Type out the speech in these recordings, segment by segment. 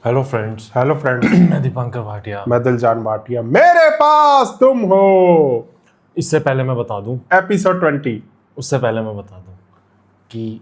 Hello friends. Hello friends. मैं दीपांकर भाटिया। मैं दिलजान भाटिया। मेरे पास तुम हो। इससे पहले मैं बता दूं, एपिसोड 20। उससे पहले मैं बता दूं कि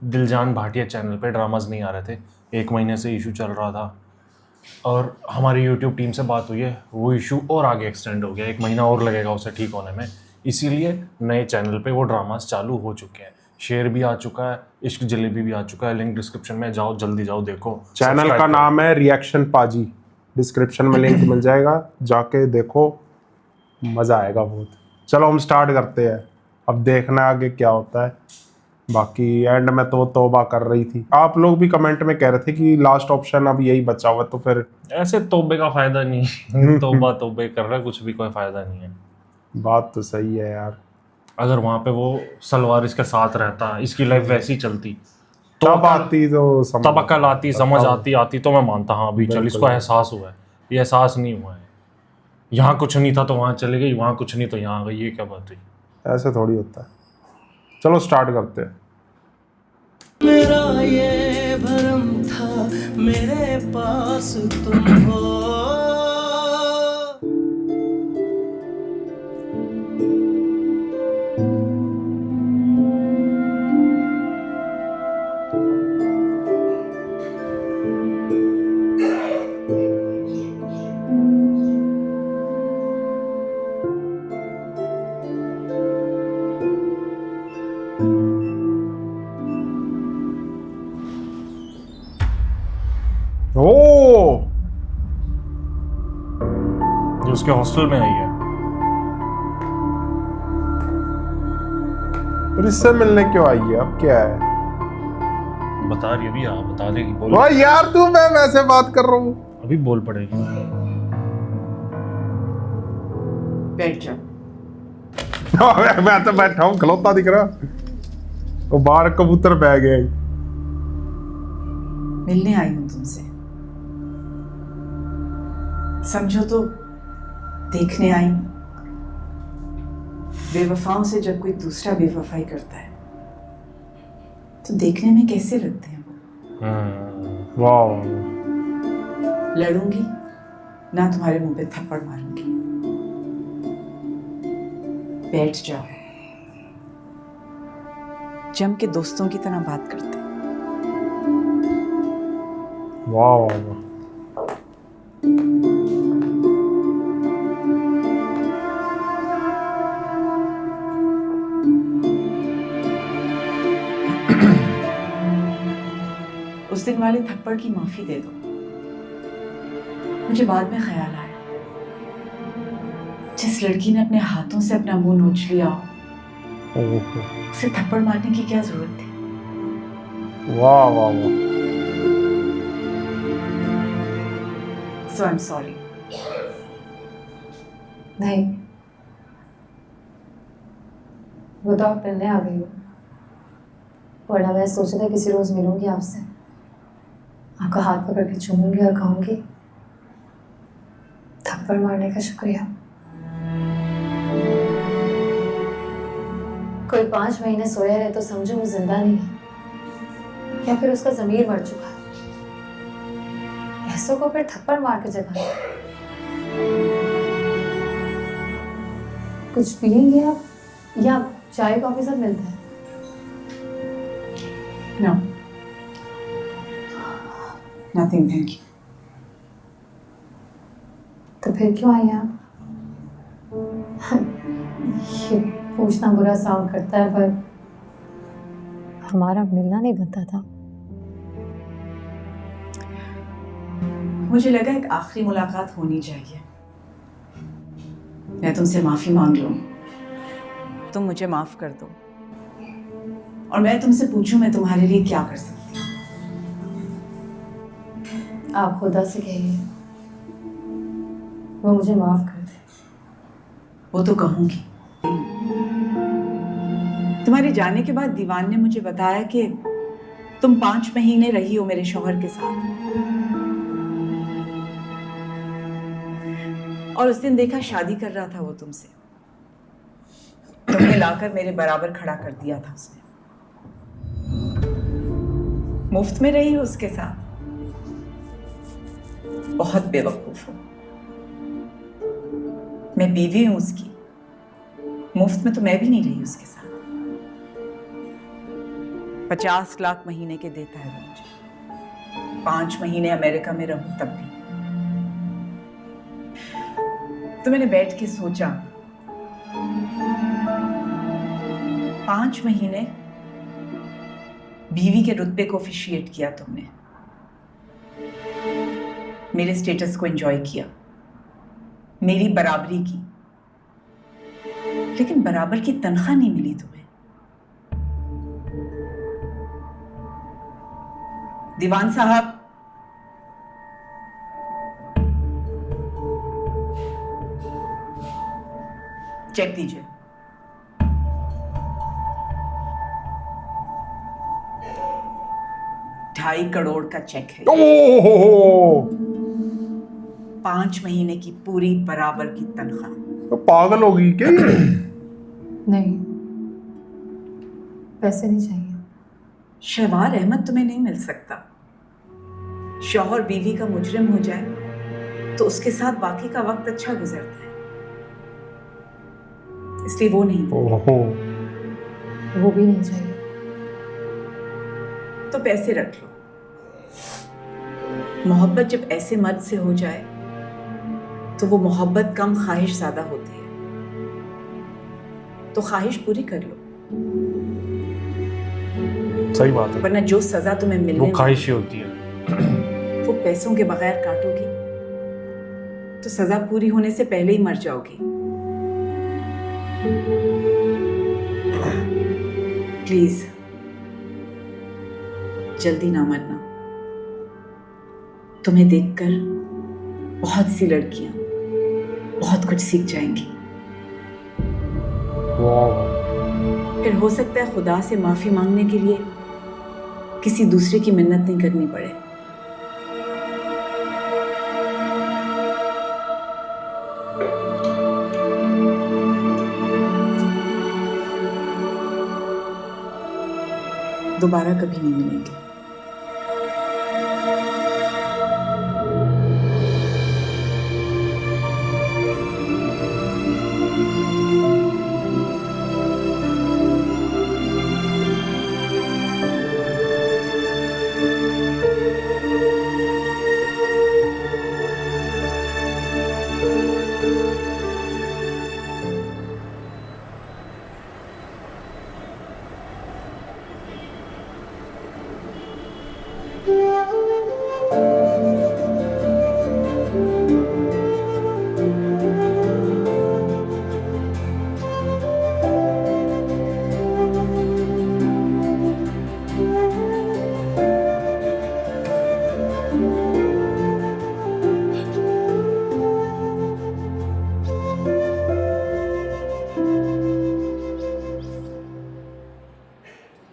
दिलजान भाटिया चैनल पे ड्रामाज नहीं आ रहे थे। 1 महीने से इशू चल रहा था और हमारी यूट्यूब टीम से बात हुई है, वो इशू और आगे एक्सटेंड हो गया। 1 महीना और लगेगा उसे ठीक होने में, इसीलिए नए चैनल पे वो ड्रामाज चालू हो चुके हैं। शेयर भी आ चुका है, इश्क जलेबी भी आ चुका है। लिंक डिस्क्रिप्शन में, जाओ जल्दी जाओ देखो। चैनल सब्सक्राइब का करो। नाम है रिएक्शन पाजी। डिस्क्रिप्शन में लिंक मिल जाएगा, जाके देखो, मजा आएगा बहुत। चलो हम स्टार्ट करते हैं। अब देखना आगे क्या होता है। बाकी एंड में तो तौबा कर रही थी। आप लोग भी कमेंट में कह रहे थे कि लास्ट ऑप्शन अब यही बचा हुआ, तो फिर ऐसे तौबे का फायदा नहीं है। तौबा तौबे कर रहा है, कुछ भी कोई फायदा नहीं है। बात तो सही है यार। अगर वहां पे वो सलवार इसके साथ रहता, इसकी लाइफ वैसी चलती, तो तब आती तो समझ तब अकल आती, समझ आती तो मैं मानता, हाँ अभी चल बिल्कुल। इसको एहसास हुआ है। ये एहसास नहीं हुआ है। यहाँ कुछ नहीं था तो वहां चली गई, वहां कुछ नहीं तो यहाँ आ गई, ये क्या बात हुई? ऐसे थोड़ी होता है। चलो स्टार्ट करते हैं। मेरा ये भरम था, मेरे पास तुम हो। ओ, ये उसके हॉस्टल में आई है। और इससे मिलने क्यों आई है? अब क्या है? बता रही अभी, हाँ बता देगी, बोल। वाह यार, तू मैं वैसे बात कर रहा हूँ। अभी बोल पड़ेगी। बैठ जाओ। मैं तो बैठा हूँ, खलोता दिख रहा। वो बाहर कबूतर बह गए। मिलने आई हूं तुमसे, समझो तो देखने आई हूं। बेवफाओं से जब कोई दूसरा बेवफाई करता है तो देखने में कैसे लगते हैं वो। वाह। लड़ूंगी ना, तुम्हारे मुंह पे थप्पड़ मारूंगी। बैठ जाओ। जम के दोस्तों की तरह बात करते हैं। वाह वाह वाह। उस दिन वाले थप्पड़ की माफी दे दो। मुझे बाद में ख्याल आया, जिस लड़की ने अपने हाथों से अपना मुंह नोच लिया, उसे थप्पड़ मारने की क्या जरूरत थी। वाह वाह वाह। सो आई एम सॉरी। नहीं, वो तो आप मिलने आ गई हो, वरना मैं सोचा था किसी रोज मिलूंगी आपसे, आपका हाथ पकड़ के चूमूंगी और कहूंगी थप्पड़ मारने का शुक्रिया। कोई 5 महीने सोया रहे तो समझो वो जिंदा नहीं है, या फिर उसका जमीर मर चुका है। ऐसों को फिर थप्पड़ मार के जगाना। कुछ पिएंगे आप या चाय कॉफी सब मिलता है? No, nothing, thank you. तो फिर क्यों आई आप? ये पूछना बुरा साउंड करता है, पर हमारा मिलना नहीं बनता था। मुझे लगा एक आखिरी मुलाकात होनी चाहिए। मैं तुमसे माफी मांग लूं, तुम मुझे माफ कर दो, और मैं तुमसे पूछूं मैं तुम्हारे लिए क्या कर सकती हूँ। आप खुदा से कहिए वो मुझे माफ कर दे। वो तो कहूंगी। तुम्हारे जाने के बाद दीवान ने मुझे बताया कि तुम 5 महीने रही हो मेरे शौहर के साथ, और उस दिन देखा शादी कर रहा था वो तुमसे। तुम्हें लाकर मेरे बराबर खड़ा कर दिया था उसने। मुफ्त में रही हो उसके साथ। बहुत बेवकूफ हूं। मैं बीवी हूं उसकी, मुफ्त में तो मैं भी नहीं रही उसके साथ। 50 लाख महीने के देता है वो मुझे। 5 महीने अमेरिका में रहूं तब भी। तो मैंने बैठ के सोचा, 5 महीने बीवी के रुतबे को ऑफिशिएट किया तुमने, मेरे स्टेटस को एंजॉय किया, मेरी बराबरी की, लेकिन बराबर की तनख्वाह नहीं मिली तुम्हें। दीवान साहब, चेक दीजिए। $2.5 करोड़ का चेक है। ओहो, 5 महीने की पूरी बराबर की तनख्वाह। तो पागल होगी क्या ये? नहीं, पैसे नहीं चाहिए। शहवार अहमद तुम्हें नहीं मिल सकता। शौहर बीवी का मुजरिम हो जाए तो उसके साथ बाकी का वक्त अच्छा गुजरता है, इसलिए वो नहीं। ओहो, वो भी नहीं चाहिए। तो पैसे रख लो। मोहब्बत जब ऐसे मर्द से हो जाए तो वो मोहब्बत कम, ख्वाहिश ज्यादा होती है। तो ख्वाहिश पूरी कर लो, सही बात है, वरना जो सजा तुम्हें वो मिलने ख्वाहिश ही होती है। वो पैसों के बगैर काटोगी तो सजा पूरी होने से पहले ही मर जाओगी। प्लीज जल्दी ना मरना। तुम्हें देखकर बहुत सी लड़कियां बहुत कुछ सीख जाएंगी। वाह, फिर हो सकता है खुदा से माफी मांगने के लिए किसी दूसरे की मिन्नत नहीं करनी पड़े। दोबारा कभी नहीं मिलेंगे।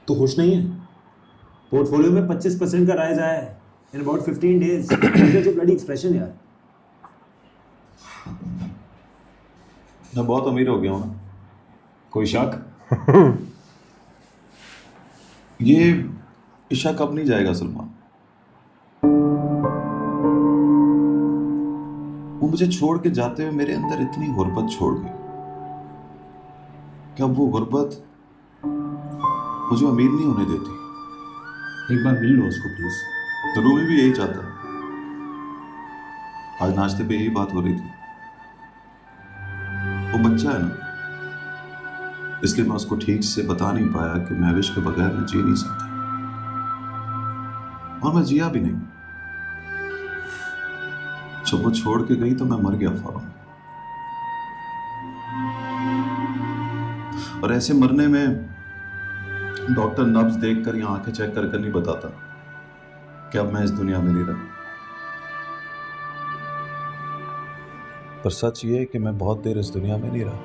तो खुश नहीं है? पोर्टफोलियो में 25% का राइज आया है इन अबाउट 15 डेज। जो ब्लडी एक्सप्रेशन यार। मैं बहुत अमीर हो गया हूँ ना, कोई शक? ये इशा कब नहीं जाएगा सलमान? वो मुझे छोड़ के जाते हुए मेरे अंदर इतनी गुर्बत छोड़ गई। क्या वो गुर्बत मुझे अमीर नहीं होने देती? एक बार मिल लो उसको प्लीज। तो रूबी भी यही चाहता है। आज नाश्ते पे यही बात हो रही थी। वो बच्चा है ना, इसलिए मैं उसको ठीक से बता नहीं पाया कि महविश के बगैर मैं जी नहीं सकता, और मैं जिया भी नहीं। जब वो छोड़ के गई तो मैं मर गया फौरन। और ऐसे मरने में डॉक्टर नब्ज देखकर या आंखें चेक कर नहीं बताता कि अब मैं इस दुनिया में नहीं रहा। पर सच ये है कि मैं बहुत देर इस दुनिया में नहीं रहा।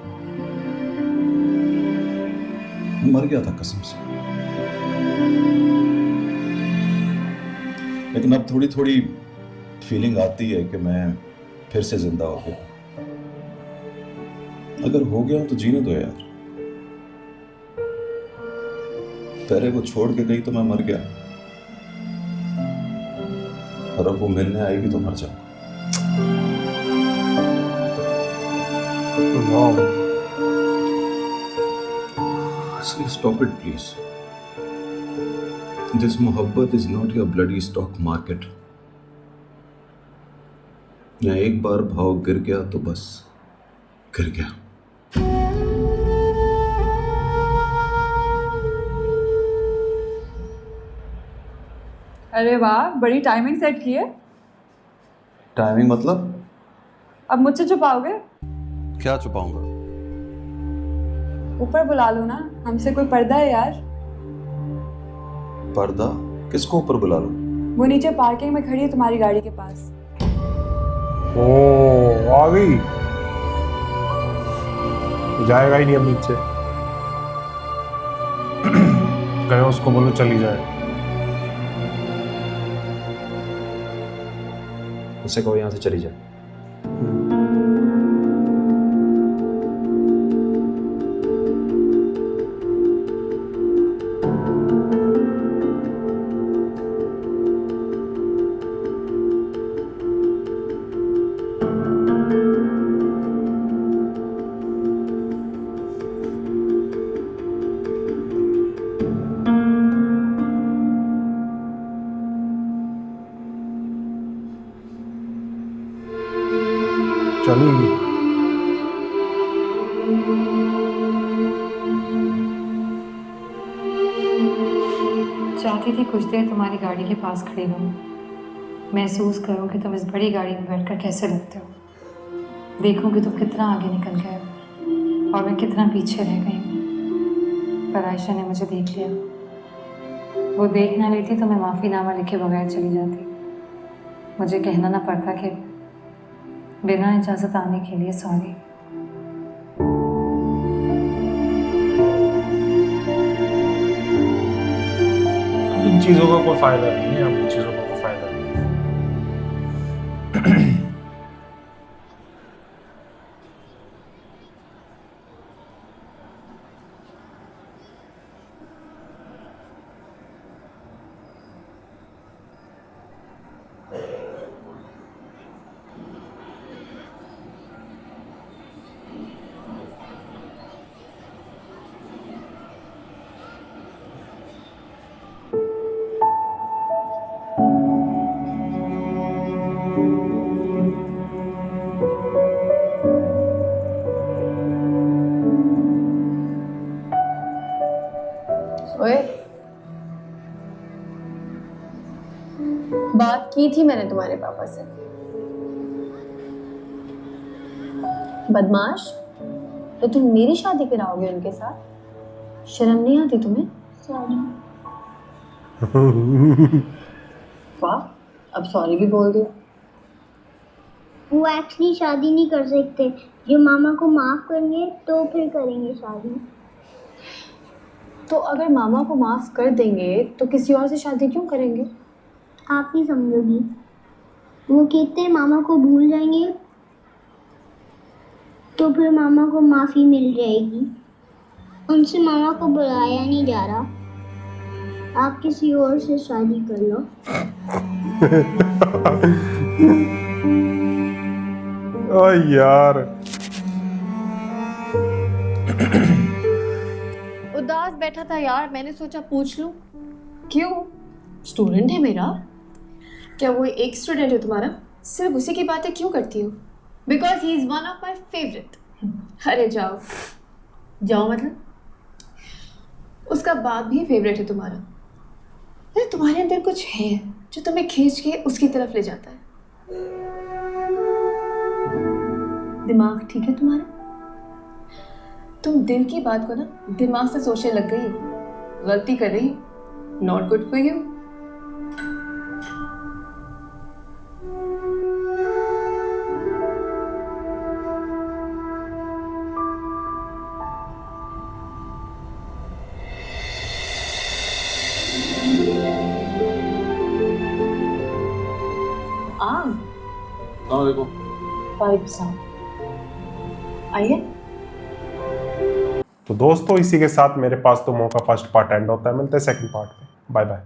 मैं मर गया था कसम से। लेकिन अब थोड़ी थोड़ी फीलिंग आती है कि मैं फिर से जिंदा हो गया। अगर हो गया तो जीने दो यार। तेरे को छोड़ के गई तो मैं मर गया, और अब वो मिलने आएगी तो मर जाऊंगा। वाह, Stop it, please. This mohabbat is not your bloody stock market. मैं एक बार भाव गिर गया तो बस गिर गया. अरे वाह, बड़ी टाइमिंग सेट की है। टाइमिंग मतलब? अब मुझसे छुपाओगे? क्या छुपाऊंगा? ऊपर बुला लो ना, हमसे कोई पर्दा है यार। पर्दा? किसको ऊपर बुला लूं? वो नीचे पार्किंग में खड़ी है तुम्हारी गाड़ी के पास। ओ आ गई, जाएगा ही नहीं अब नीचे। कहो उसको, बोलो चली जाए। उससे कहो यहाँ से चली जाए। चली गई। चाहती थी कुछ देर तुम्हारी गाड़ी के पास खड़ी रहूं, महसूस करूं कि तुम इस बड़ी गाड़ी में बैठकर कैसे लगते हो, देखूं कि तुम कितना आगे निकल गए हो और मैं कितना पीछे रह गई हूं। पर आयशा ने मुझे देख लिया। वो देख ना लेती तो मैं माफ़ीनामा लिखे बगैर चली जाती। मुझे कहना ना पड़ता कि बिना इजाज़त आने के लिए सॉरी। अब इन चीज़ों का कोई फायदा नहीं है, अब इन चीज़ों का कोई फायदा नहीं है। ओए, बात की थी मैंने तुम्हारे पापा से। बदमाश, तो तुम मेरी शादी कराओगे उनके साथ? शर्म नहीं आती तुम्हें? वाह, अब सॉरी भी बोल दिया। वो एक्चुअली शादी नहीं कर सकते, जो मामा को माफ करेंगे तो फिर करेंगे शादी। तो अगर मामा को माफ कर देंगे तो किसी और से शादी क्यों करेंगे? आप ही समझोगी। वो कहते हैं मामा को भूल जाएंगे तो फिर मामा को माफी मिल जाएगी। उनसे मामा को बुलाया नहीं जा रहा। आप किसी और से शादी कर लो। ओ यार, उदास बैठा था यार, मैंने सोचा पूछ लूं। क्यों? स्टूडेंट है मेरा। क्या वो एक स्टूडेंट है तुम्हारा? सिर्फ उसी की बातें क्यों करती हो? Because he is one of my favourite. अरे जाओ। जाओ मतलब? उसका बाप भी फेवरेट है तुम्हारा। अरे तुम्हारे अंदर कुछ है जो तुम्हें खींच के उसकी तरफ ले जाता है। दिमाग ठीक है तुम्हारा? तुम दिल की बात को ना दिमाग से सोचने लग गई हो। गलती कर रही हो। Not good for you. आइए। तो दोस्तों इसी के साथ मेरे पास तो मौका फर्स्ट पार्ट एंड होता है। मिलते हैं सेकंड पार्ट में। Bye bye.